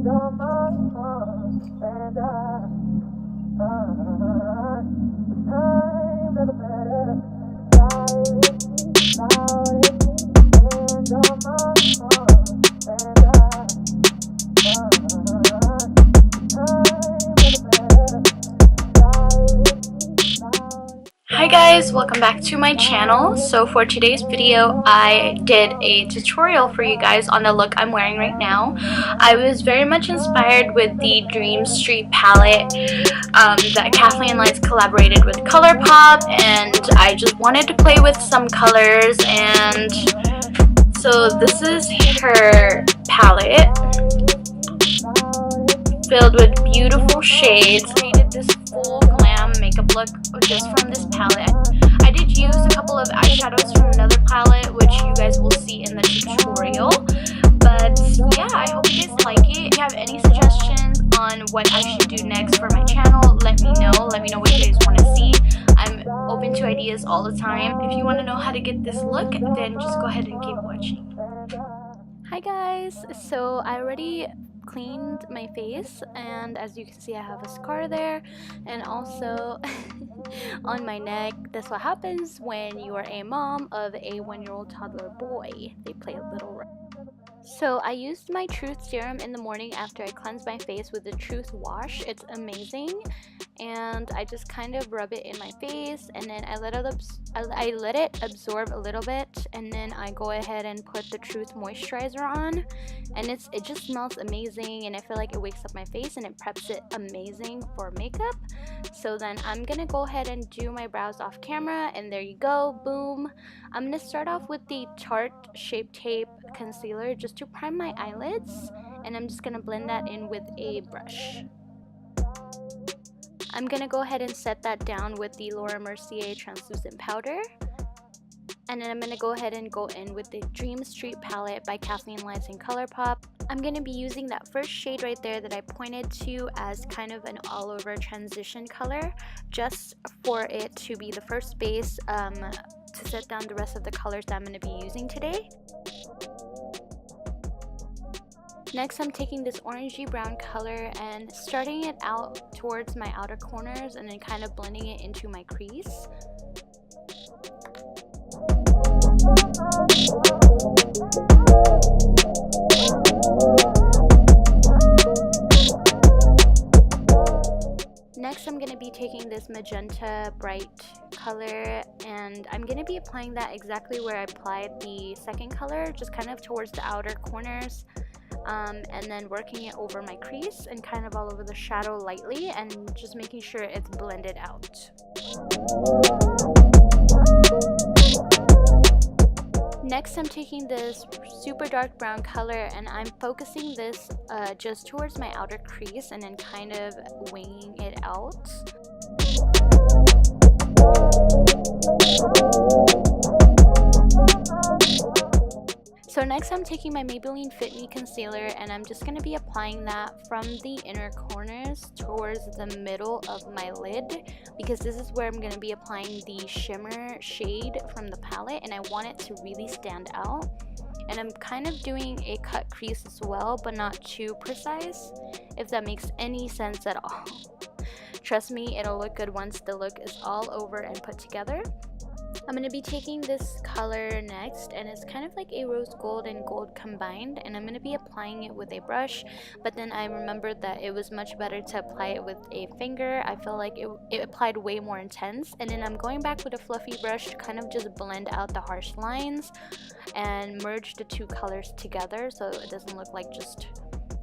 Hi guys, welcome back to my channel. So for today's video, I did a tutorial for you guys on the look I'm wearing right now. I was very much inspired with the Dream Street palette that Kathleen Lights collaborated with Colourpop, and I just wanted to play with some colors. And so this is her palette, filled with beautiful shades. I created this full glam makeup look just from this palette. I did use a couple of eyeshadows from another palette, which you guys will see in the tutorial. But yeah, I hope you guys like it. If you have any suggestions on what I should do next for my channel, let me know. Let me know what you guys want to see. I'm open to ideas all the time. If you want to know how to get this look, then just go ahead and keep watching. Hi guys, so I already cleaned my face, and as you can see I have a scar there, and also on my neck. That's what happens when you are a mom of a 1-year-old toddler boy. They play a little rough. So I used my Truth serum in the morning after I cleansed my face with the Truth wash. It's amazing, and I just kind of rub it in my face, and then I let it absorb a little bit, and then I go ahead and put the Truth moisturizer on, and it just smells amazing, and I feel like it wakes up my face and it preps it amazing for makeup. So then I'm gonna go ahead and do my brows off camera, and there you go, boom. I'm gonna start off with the Tarte Shape Tape concealer just to prime my eyelids, and I'm just gonna blend that in with a brush. I'm gonna go ahead and set that down with the Laura Mercier translucent powder, and then I'm gonna go ahead and go in with the Dream Street palette by Kathleen Lights and Colourpop. I'm gonna be using that first shade right there that I pointed to as kind of an all-over transition color, just for it to be the first base to set down the rest of the colors that I'm gonna be using today. Next, I'm taking this orangey brown color and starting it out towards my outer corners and then kind of blending it into my crease. Next, I'm going to be taking this magenta bright color, and I'm going to be applying that exactly where I applied the second color, just kind of towards the outer corners. And then working it over my crease and kind of all over the shadow lightly, and just making sure it's blended out. Next, I'm taking this super dark brown color and I'm focusing this just towards my outer crease and then kind of winging it out. So next, I'm taking my Maybelline Fit Me concealer, and I'm just going to be applying that from the inner corners towards the middle of my lid, because this is where I'm going to be applying the shimmer shade from the palette, and I want it to really stand out. And I'm kind of doing a cut crease as well, but not too precise, if that makes any sense at all. Trust me, it'll look good once the look is all over and put together. I'm going to be taking this color next, and it's kind of like a rose gold and gold combined, and I'm going to be applying it with a brush, but then I remembered that it was much better to apply it with a finger. I feel like it applied way more intense, and then I'm going back with a fluffy brush to kind of just blend out the harsh lines and merge the two colors together so it doesn't look like just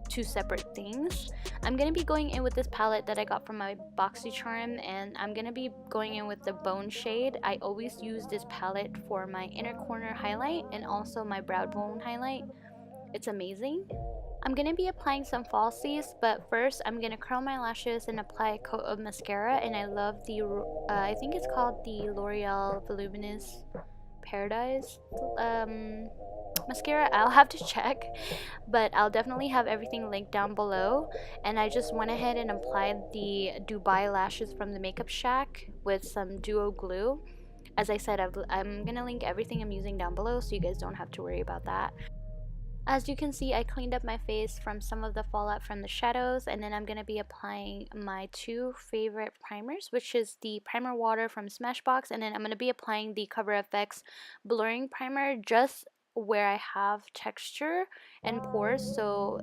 two separate things. I'm going to be going in with this palette that I got from my BoxyCharm, and I'm going to be going in with the Bone shade. I always use this palette for my inner corner highlight and also my brow bone highlight. It's amazing. I'm going to be applying some falsies, but first I'm going to curl my lashes and apply a coat of mascara, and I love the, I think it's called the L'Oreal Voluminous Paradise mascara. I'll have to check, but I'll definitely have everything linked down below. And I just went ahead and applied the Dubai lashes from the Makeup Shack with some duo glue. As I said, I'm gonna link everything I'm using down below, so you guys don't have to worry about that. As you can see, I cleaned up my face from some of the fallout from the shadows, and then I'm going to be applying my two favorite primers, which is the Primer Water from Smashbox, and then I'm going to be applying the Cover FX Blurring Primer just where I have texture and pores, so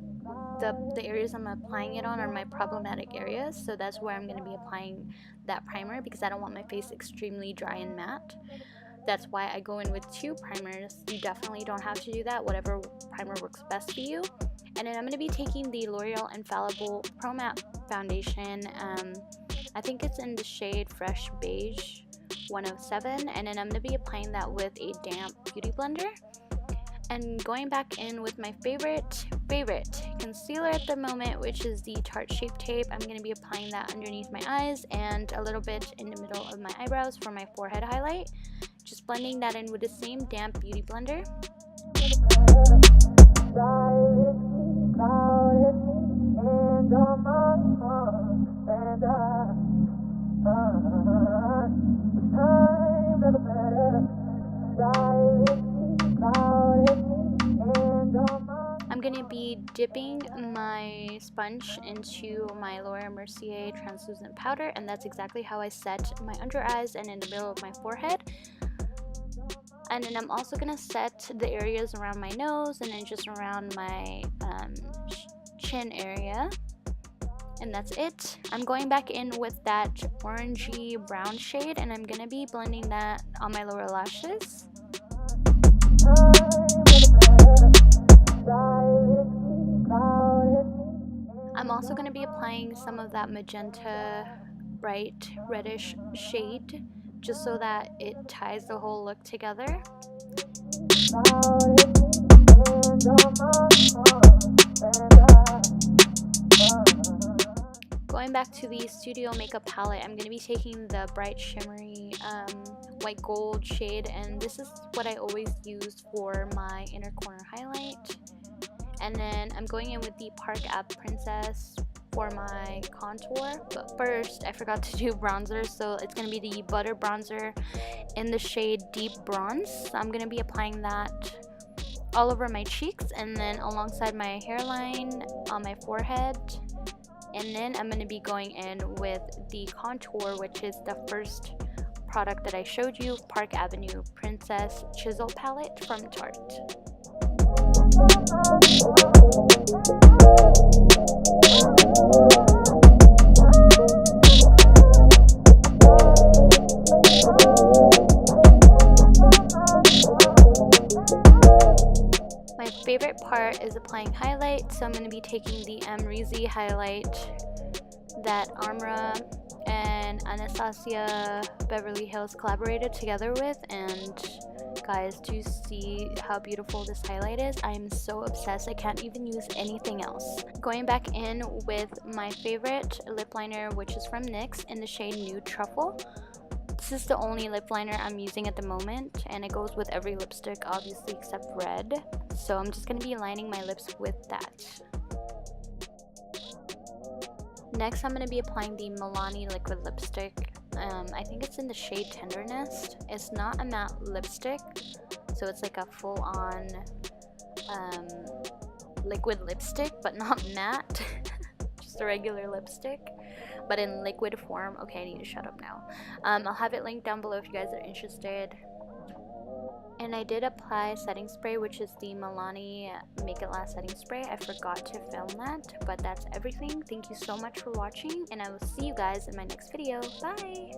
the areas I'm applying it on are my problematic areas, so that's where I'm going to be applying that primer because I don't want my face extremely dry and matte. That's why I go in with two primers. You definitely don't have to do that, whatever primer works best for you. And then I'm going to be taking the L'Oreal Infallible Pro Matte Foundation. I think it's in the shade Fresh Beige 107, and then I'm going to be applying that with a damp beauty blender. And going back in with my favorite concealer at the moment, which is the Tarte Shape Tape. I'm going to be applying that underneath my eyes and a little bit in the middle of my eyebrows for my forehead highlight. Just blending that in with the same damp beauty blender. I'm going to be dipping my sponge into my Laura Mercier translucent powder, and that's exactly how I set my under eyes and in the middle of my forehead. And then I'm also going to set the areas around my nose and then just around my chin area. And that's it. I'm going back in with that orangey brown shade, and I'm going to be blending that on my lower lashes. I'm also going to be applying some of that magenta bright reddish shade just so that it ties the whole look together. Going back to the Studio Makeup palette, I'm going to be taking the bright shimmery white gold shade, and this is what I always use for my inner corner highlight. And then I'm going in with the Park Ave Princess for my contour, but first I forgot to do bronzer, so it's going to be the Butter Bronzer in the shade Deep Bronze. So I'm going to be applying that all over my cheeks and then alongside my hairline, on my forehead. And then I'm going to be going in with the contour, which is the first product that I showed you, Park Avenue Princess Chisel Palette from Tarte. My favorite part is applying highlight, so I'm going to be taking the amrezy highlight that Amra and Anastasia Beverly Hills collaborated together with, and guys, do you see how beautiful this highlight is? I'm so obsessed, I can't even use anything else. Going back in with my favorite lip liner, which is from NYX in the shade Nude Truffle. This is the only lip liner I'm using at the moment, and it goes with every lipstick obviously except red. So I'm just going to be lining my lips with that. Next, I'm going to be applying the Milani liquid lipstick. I think it's in the shade Tenderness. It's not a matte lipstick, so it's like a full-on liquid lipstick, but not matte. Just a regular lipstick, but in liquid form. Okay, I need to shut up now. I'll have it linked down below if you guys are interested. And I did apply setting spray, which is the Milani Make It Last setting spray. I forgot to film that, but that's everything. Thank you so much for watching, and I will see you guys in my next video. Bye!